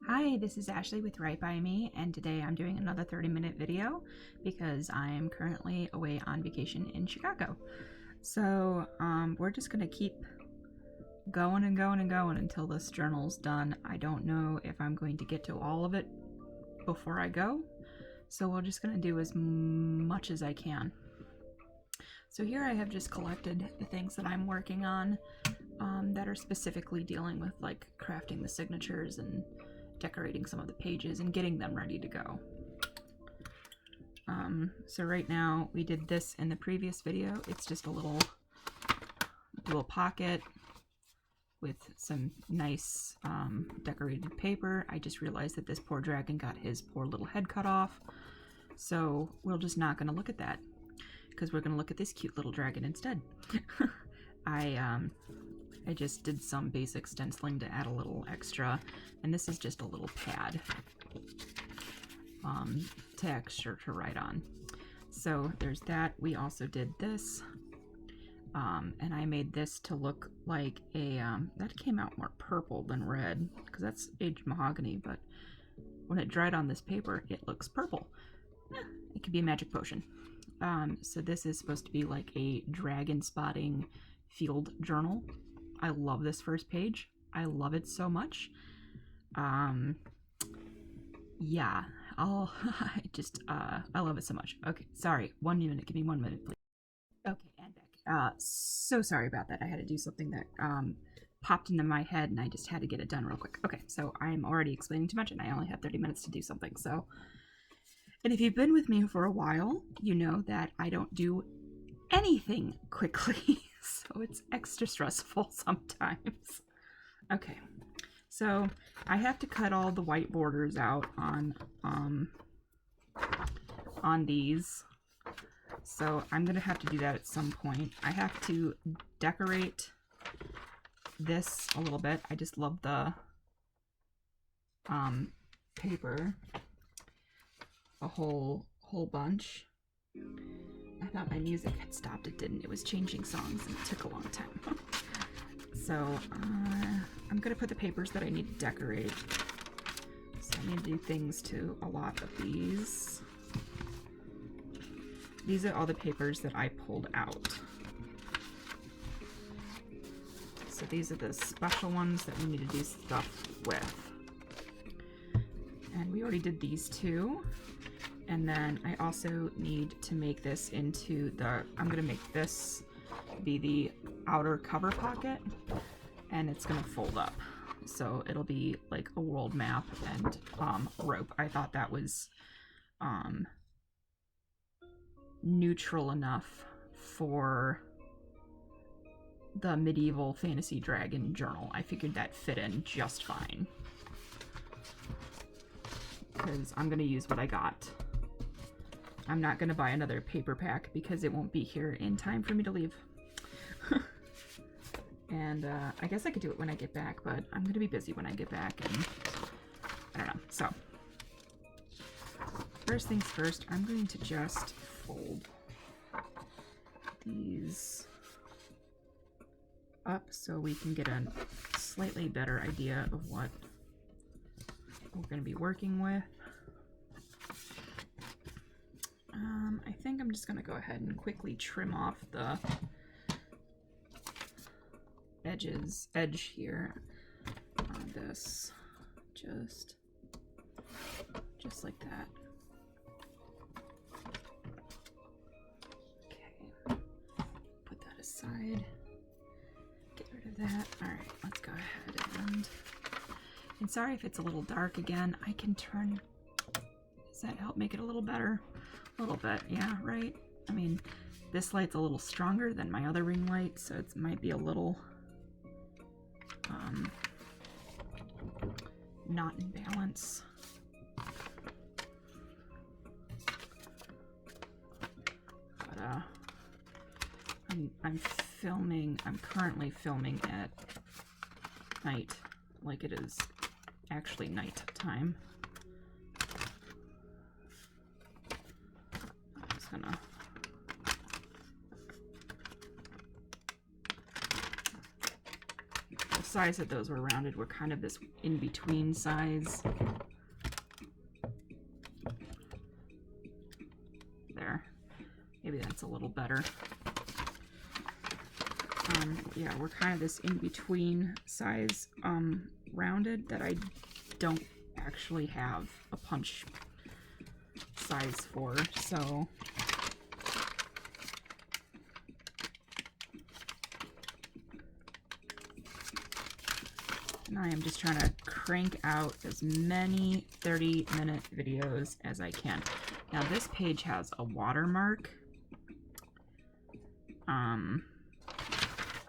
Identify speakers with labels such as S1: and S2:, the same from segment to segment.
S1: Hi, this is Ashley with Right By Me, and today I'm doing another 30-minute video because I am currently away on vacation in Chicago. So we're just gonna keep going and going and going until this journal's done. I don't know if I'm going to get to all of it before I go, so we're just gonna do as much as I can. So here I have just collected the things that I'm working on that are specifically dealing with like crafting the signatures and decorating some of the pages and getting them ready to go. So right now we did this in the previous video. It's just a little pocket with some nice decorated paper. I just realized that this poor dragon got his poor little head cut off, so we're just not going to look at that because we're going to look at this cute little dragon instead. I just did some basic stenciling to add a little extra, and this is just a little pad to write on. So there's that. We also did this, and I made this to look like a, that came out more purple than red, because that's aged mahogany, but when it dried on this paper, it looks purple. It could be a magic potion. So this is supposed to be like a dragon spotting field journal. I love this first page. I love it so much. Yeah, I love it so much. Okay, sorry, 1 minute, give me 1 minute, please. Okay, and back. So sorry about that. I had to do something that popped into my head and I just had to get it done real quick. Okay, so I'm already explaining too much and I only have 30 minutes to do something, so. And if you've been with me for a while, you know that I don't do anything quickly. So it's extra stressful sometimes. Okay, so I have to cut all the white borders out on these. So I'm gonna have to do that at some point. I have to decorate this a little bit. I just love the paper, a whole bunch. I thought my music had stopped. It didn't. It was changing songs and it took a long time. So I'm gonna put the papers that I need to decorate. So I need to do things to a lot of these. These are all the papers that I pulled out. So these are the special ones that we need to do stuff with. And we already did these two. And then I also need to make this into I'm gonna make this be the outer cover pocket, and it's gonna fold up. So it'll be like a world map and rope. I thought that was neutral enough for the medieval fantasy dragon journal. I figured that fit in just fine, because I'm gonna use what I got. I'm not going to buy another paper pack because it won't be here in time for me to leave. And I guess I could do it when I get back, but I'm going to be busy when I get back, and I don't know. So first things first, I'm going to just fold these up so we can get a slightly better idea of what we're going to be working with. I think I'm just going to go ahead and quickly trim off the edge here on this, just like that. Okay, put that aside, get rid of that. All right, let's go ahead and sorry if it's a little dark again. I can turn, does that help make it a little better? A little bit, yeah, right? I mean, this light's a little stronger than my other ring light, so it might be a little not in balance. But I'm currently filming at night, like it is actually night time. Gonna get this size that those were rounded were kind of this in-between size. There. Maybe that's a little better. Yeah, we're kind of this in-between size rounded that I don't actually have a punch size for, so and I am just trying to crank out as many 30-minute videos as I can. Now this page has a watermark.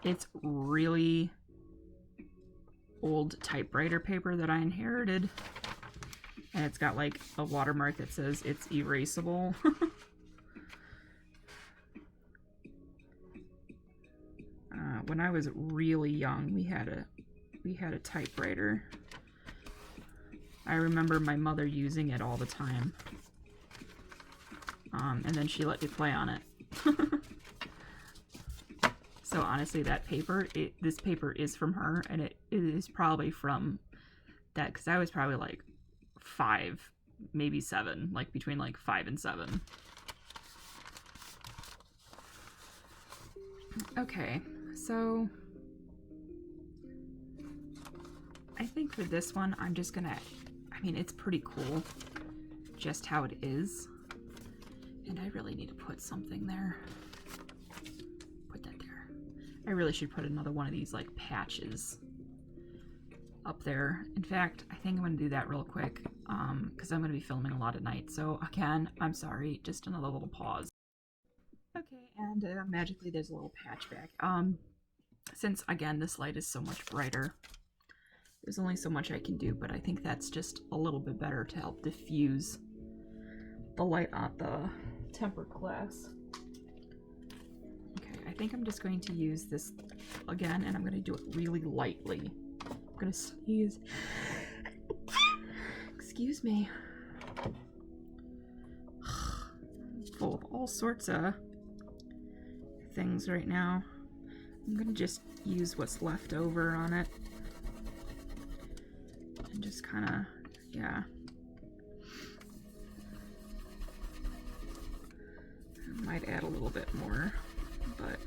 S1: It's really old typewriter paper that I inherited, and it's got like a watermark that says it's erasable. When I was really young, we had a typewriter. I remember my mother using it all the time, and then she let me play on it. So honestly, that paper, this paper is from her, and it is probably from that, because I was probably like 5, maybe 7, like between like 5 and 7. Okay, so I think for this one, I'm just gonna, I mean, it's pretty cool just how it is, and I really need to put something there. I really should put another one of these like patches up there. In fact, I think I'm going to do that real quick because I'm going to be filming a lot at night. So again, I'm sorry, just another little pause. Okay, and magically there's a little patch back. Since again this light is so much brighter, there's only so much I can do, but I think that's just a little bit better to help diffuse the light on the tempered glass. I think I'm just going to use this again, and I'm going to do it really lightly. I'm going to sneeze. Excuse me. Full of all sorts of things right now. I'm going to just use what's left over on it. And just kind of, yeah. I might add a little bit more, but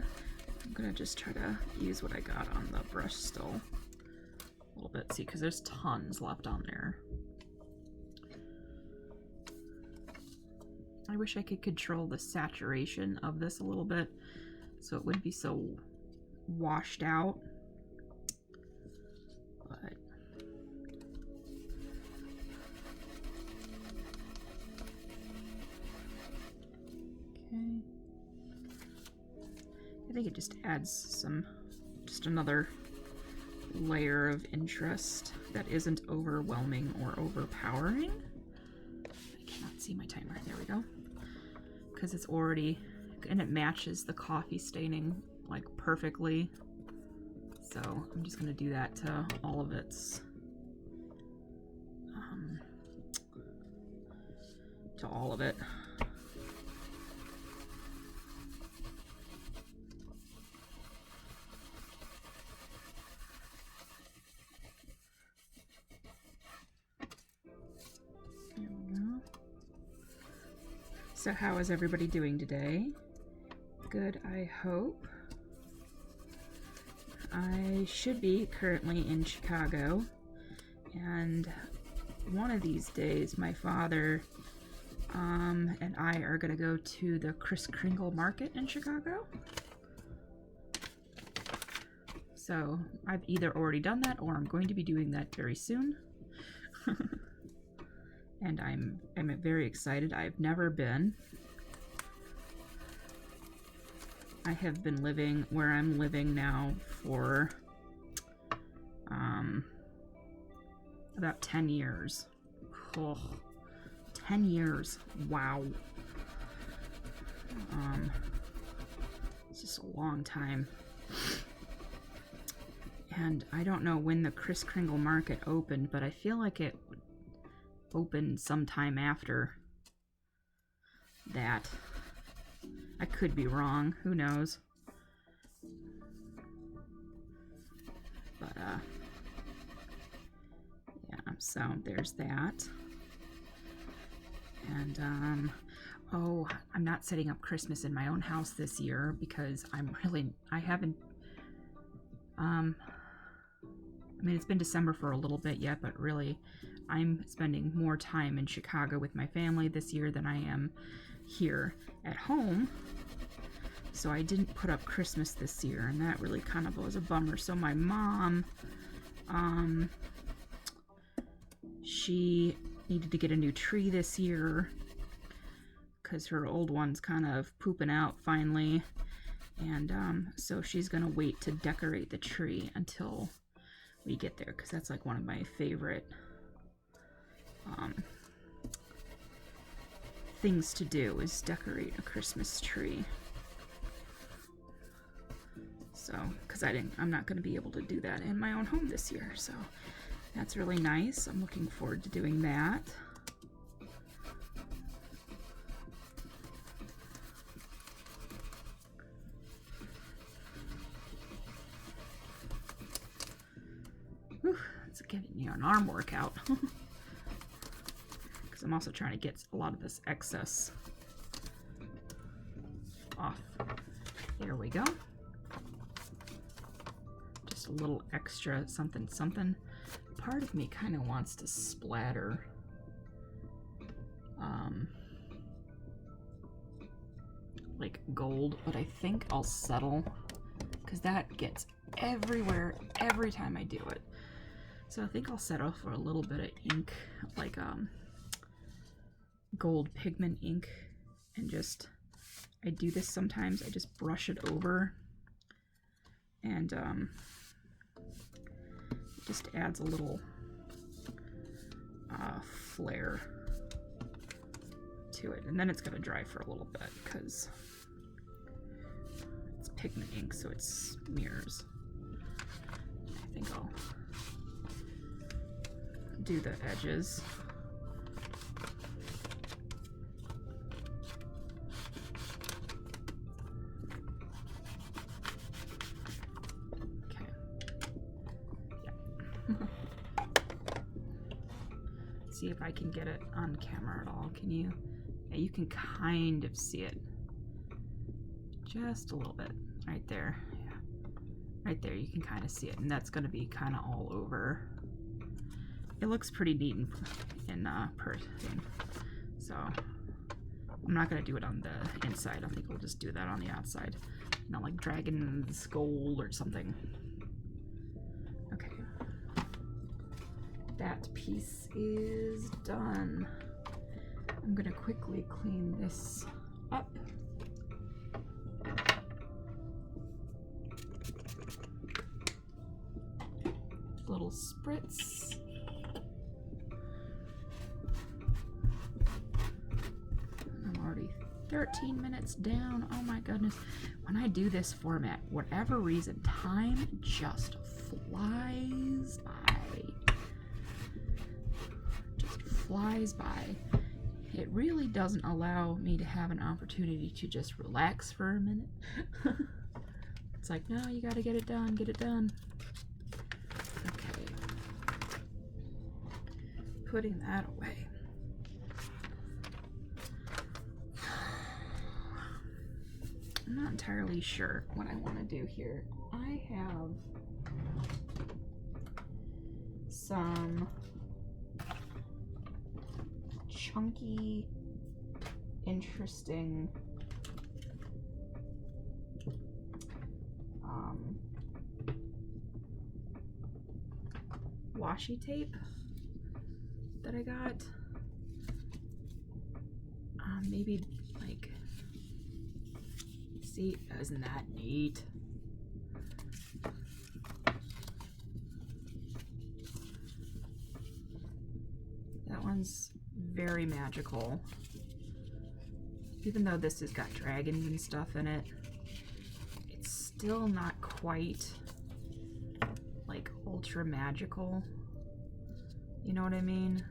S1: I'm gonna just try to use what I got on the brush still a little bit. See, because there's tons left on there. I wish I could control the saturation of this a little bit so it wouldn't be so washed out, but okay. I think it just adds just another layer of interest that isn't overwhelming or overpowering. I cannot see my timer. There we go. Because it's already, and it matches the coffee staining like perfectly. So I'm just going to do that to all of its, to all of it. So how is everybody doing today? Good, I hope. I should be currently in Chicago, and one of these days my father and I are going to go to the Kris Kringle market in Chicago. So I've either already done that or I'm going to be doing that very soon. And I'm very excited. I've never been. I have been living where I'm living now for about 10 years. Oh, 10 years. Wow. It's just a long time. And I don't know when the Kris Kringle market opened, but I feel like it opened sometime after that. I could be wrong, who knows. But So there's that. And oh, I'm not setting up Christmas in my own house this year because I haven't, I mean, it's been December for a little bit yet, but really I'm spending more time in Chicago with my family this year than I am here at home. So I didn't put up Christmas this year, and that really kind of was a bummer. So my mom, she needed to get a new tree this year because her old one's kind of pooping out finally. And so she's gonna wait to decorate the tree until we get there, because that's like one of my favorite things to do is decorate a Christmas tree. So, because I'm not going to be able to do that in my own home this year, so that's really nice. I'm looking forward to doing that. Whew, it's giving you an arm workout. Because I'm also trying to get a lot of this excess off. There we go. Just a little extra something something. Part of me kind of wants to splatter like gold, but I think I'll settle because that gets everywhere every time I do it. So I think I'll settle for a little bit of ink, like gold pigment ink, and just, I do this sometimes, I just brush it over, and it just adds a little flair to it. And then it's going to dry for a little bit because it's pigment ink, so it smears. I think I'll do the edges. See if I can get it on camera at all. Can you? Yeah, you can kind of see it. Just a little bit. Right there. Yeah. Right there, you can kind of see it. And that's going to be kind of all over. It looks pretty neat in person. So, I'm not going to do it on the inside. I think we'll just do that on the outside. Not like dragon's gold or something. Okay. That piece is done. I'm gonna quickly clean this up. Little spritz. I'm already 13 minutes down. Oh my goodness. When I do this format, whatever reason, time just flies by. Flies by. It really doesn't allow me to have an opportunity to just relax for a minute. It's like, no, you gotta get it done, get it done. Okay. Putting that away. I'm not entirely sure what I want to do here. I have some chunky, interesting washi tape that I got. Maybe like, see, isn't that neat? That one's very magical. Even though this has got dragons and stuff in it, it's still not quite like ultra magical. You know what I mean?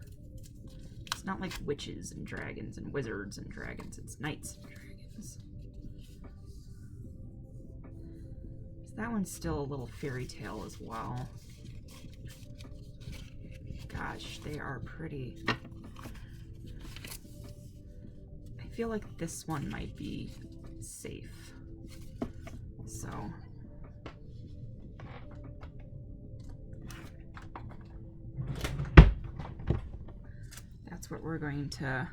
S1: It's not like witches and dragons and wizards and dragons. It's knights and dragons. So that one's still a little fairy tale as well. God, gosh, they are pretty. I feel like this one might be safe. So that's what we're going to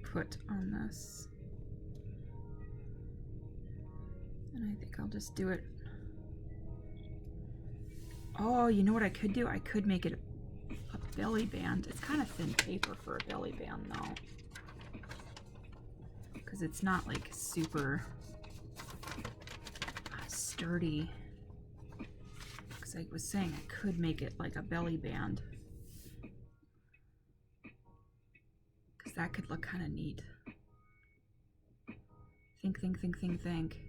S1: put on this. And I think I'll just do it. Oh, you know what I could do? I could make it a belly band. It's kind of thin paper for a belly band though, because it's not like super sturdy. Because I was saying I could make it like a belly band, because that could look kind of neat. Think, think, think, think, think.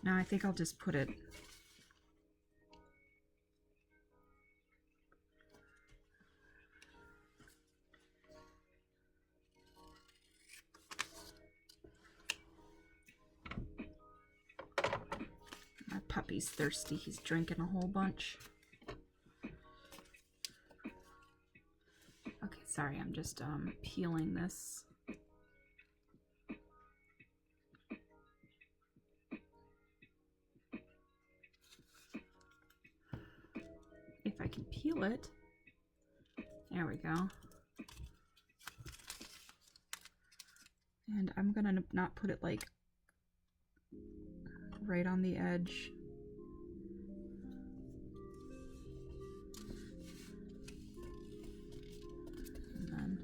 S1: Now I think I'll just put it my puppy's thirsty. He's drinking a whole bunch. Okay, sorry, I'm just peeling this. If I can peel it. There we go. And I'm gonna not put it like right on the edge. And then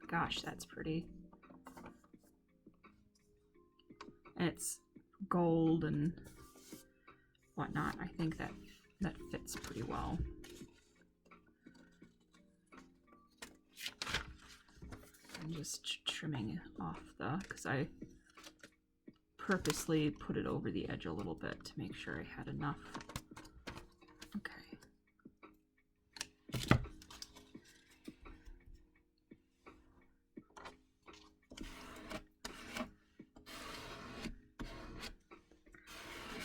S1: gosh, that's pretty. And it's gold and whatnot. I think that fits pretty well. I'm just trimming off because I purposely put it over the edge a little bit to make sure I had enough. Okay.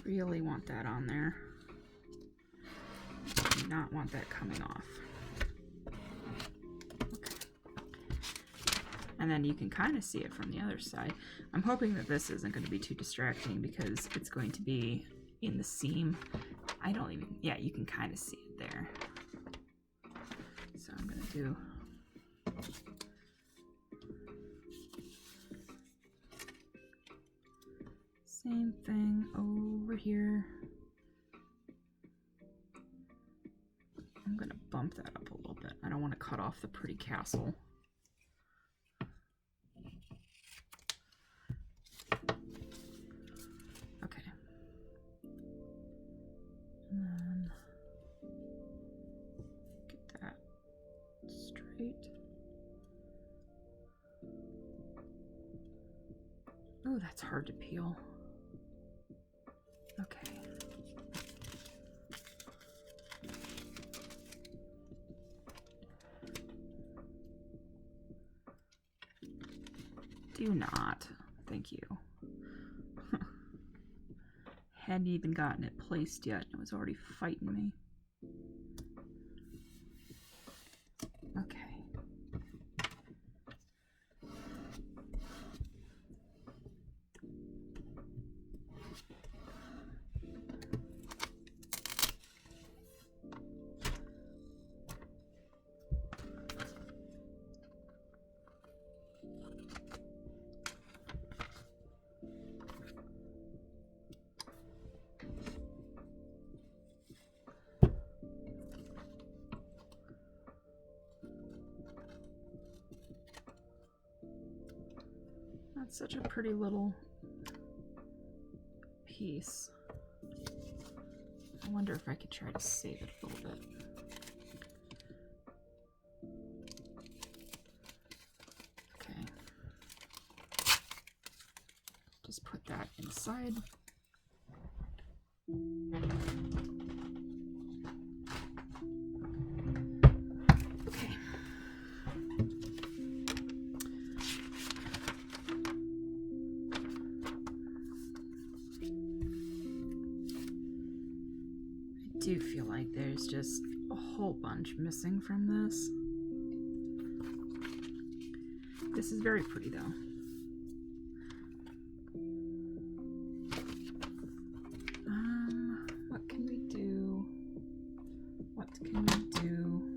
S1: Really want that on there. Do not want that coming off. Okay. And then you can kind of see it from the other side. I'm hoping that this isn't going to be too distracting because it's going to be in the seam. I don't even, yeah, you can kind of see it there. So I'm going to do same thing over here. I'm gonna bump that up a little bit. I don't want to cut off the pretty castle. Okay. And then get that straight. Oh, that's hard to peel. Okay. Do not. Thank you. Hadn't even gotten it placed yet. It was already fighting me. Okay. That's such a pretty little piece. I wonder if I could try to save it a little bit. Okay. just put that inside. Okay. I do feel like there's just a whole bunch missing from this. This is very pretty though. What can we do? What can we do?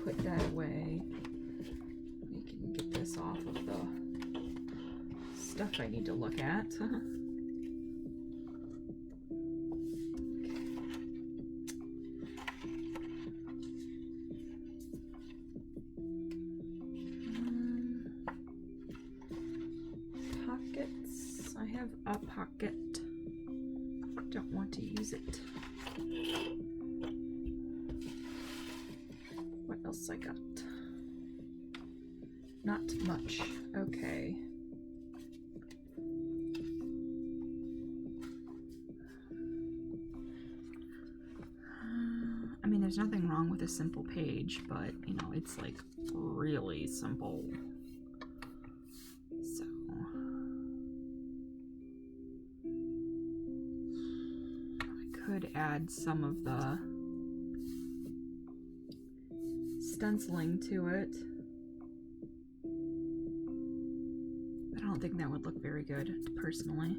S1: Put that away. We can get this off of the stuff I need to look at. Pockets. I have a pocket. Don't want to use it. What else I got? Not much. Okay. I mean, there's nothing wrong with a simple page, but, you know, it's like really simple. So. Could add some of the stenciling to it, but I don't think that would look very good personally,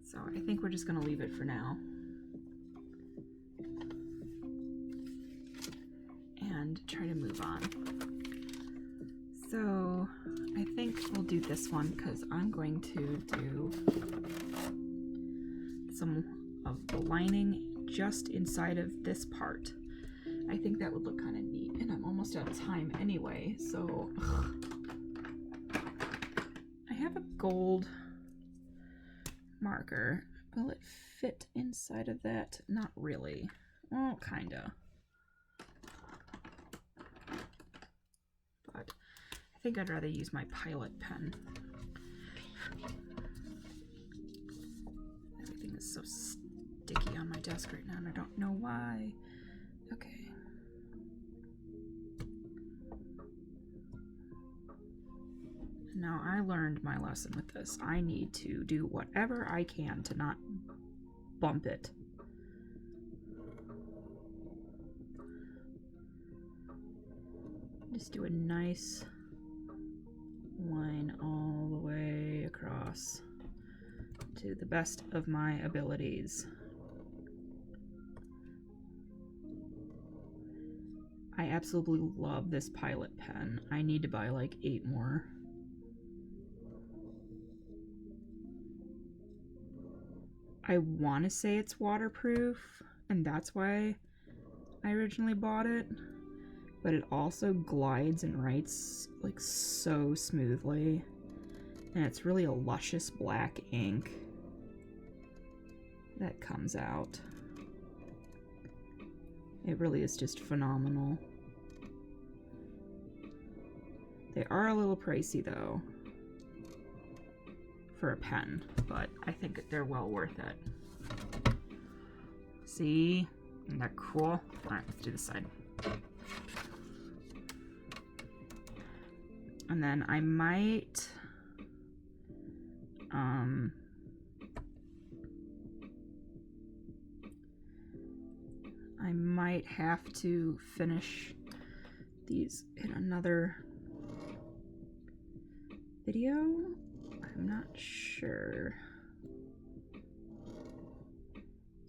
S1: so I think we're just going to leave it for now and try to move on. So I think we'll do this one because I'm going to do some of the lining just inside of this part. I think that would look kind of neat, and I'm almost out of time anyway, so I have a gold marker. Will it fit inside of that? Not really. Well, kinda. But I think I'd rather use my Pilot pen. Everything is so sticky on my desk right now, and I don't know why. Okay. Now, I learned my lesson with this. I need to do whatever I can to not bump it. Just do a nice line all the way across to the best of my abilities. I absolutely love this Pilot pen. I need to buy like 8 more. I want to say it's waterproof, and that's why I originally bought it, but it also glides and writes like so smoothly, and it's really a luscious black ink that comes out. It really is just phenomenal. They are a little pricey though for a pen, but I think they're well worth it. See? Isn't that cool? Alright, let's do this side. And then I might have to finish these in another video. I'm not sure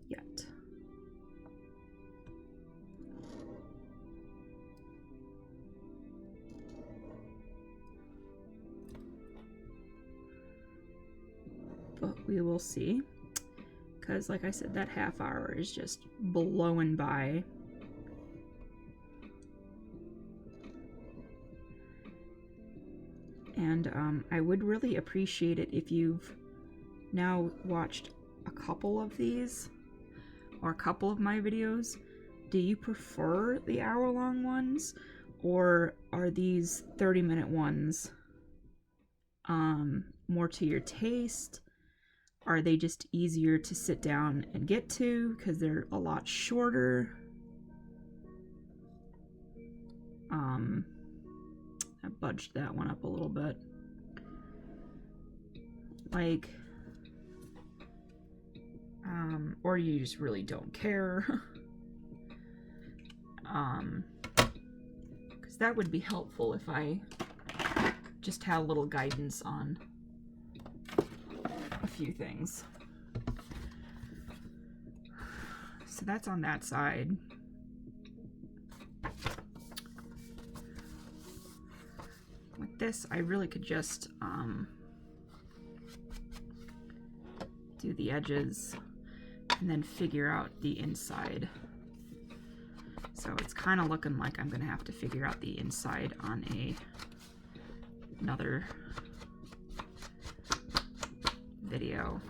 S1: yet. But we will see, because like I said, that half hour is just blowing by. And I would really appreciate it if you've now watched a couple of these or a couple of my videos. Do you prefer the hour-long ones, or are these 30-minute ones more to your taste? Are they just easier to sit down and get to because they're a lot shorter? I budged that one up a little bit. Like, or you just really don't care. Because that would be helpful if I just had a little guidance on a few things. So that's on that side. With this, I really could just do the edges and then figure out the inside. So it's kind of looking like I'm gonna have to figure out the inside on another video.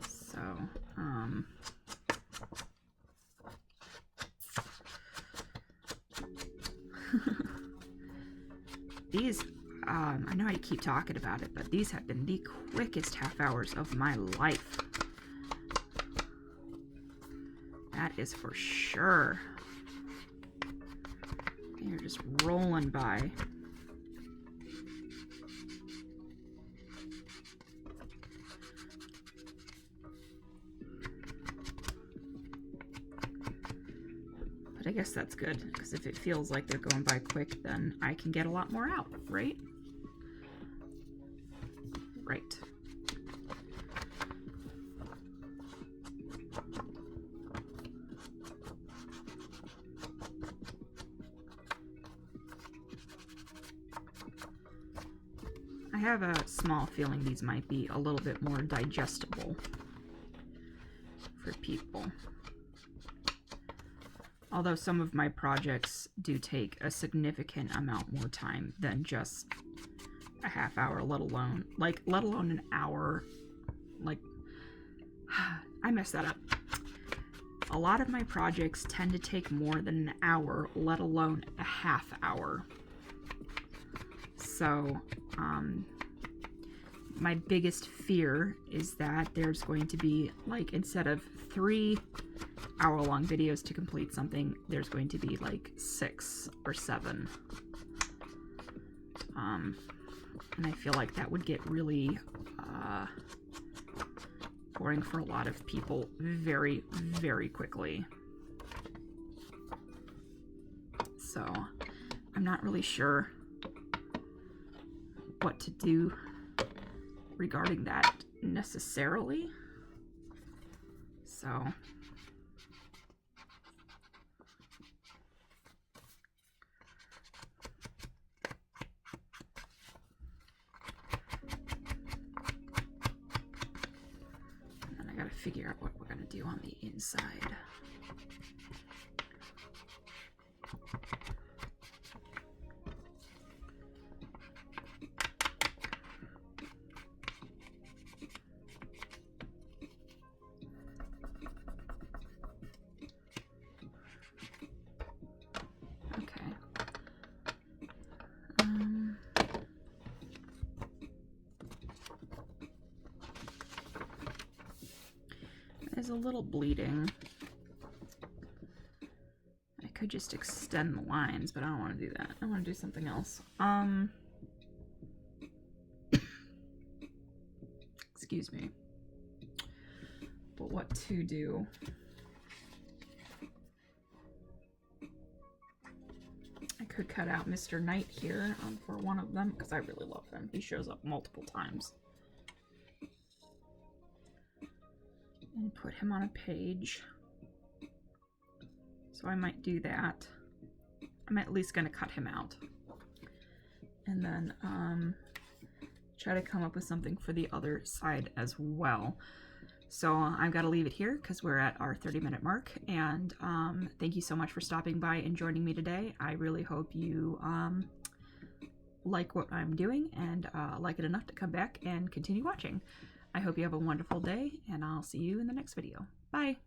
S1: So these, I know I keep talking about it, but these have been the quickest half hours of my life. That is for sure. You're just rolling by. But I guess that's good, because if it feels like they're going by quick, then I can get a lot more out, right? Right. I have a small feeling these might be a little bit more digestible for people. Although some of my projects do take a significant amount more time than just a half hour, let alone an hour. Like, I messed that up. A lot of my projects tend to take more than an hour, let alone a half hour. So, my biggest fear is that there's going to be, like, instead of 3 hour-long videos to complete something, there's going to be like 6 or 7. And I feel like that would get really boring for a lot of people very, very quickly. So I'm not really sure what to do regarding that necessarily. So figure out what we're going to do on the inside. Okay. There's a little bleeding. I could just extend the lines, but I don't want to do that. I want to do something else. Excuse me. But what to do? I could cut out Mr. Knight here for one of them, because I really love him. He shows up multiple times. And put him on a page. So I might do that. I'm at least going to cut him out. And then try to come up with something for the other side as well. So I've got to leave it here because we're at our 30-minute mark. And thank you so much for stopping by and joining me today. I really hope you like what I'm doing and like it enough to come back and continue watching. I hope you have a wonderful day, and I'll see you in the next video. Bye!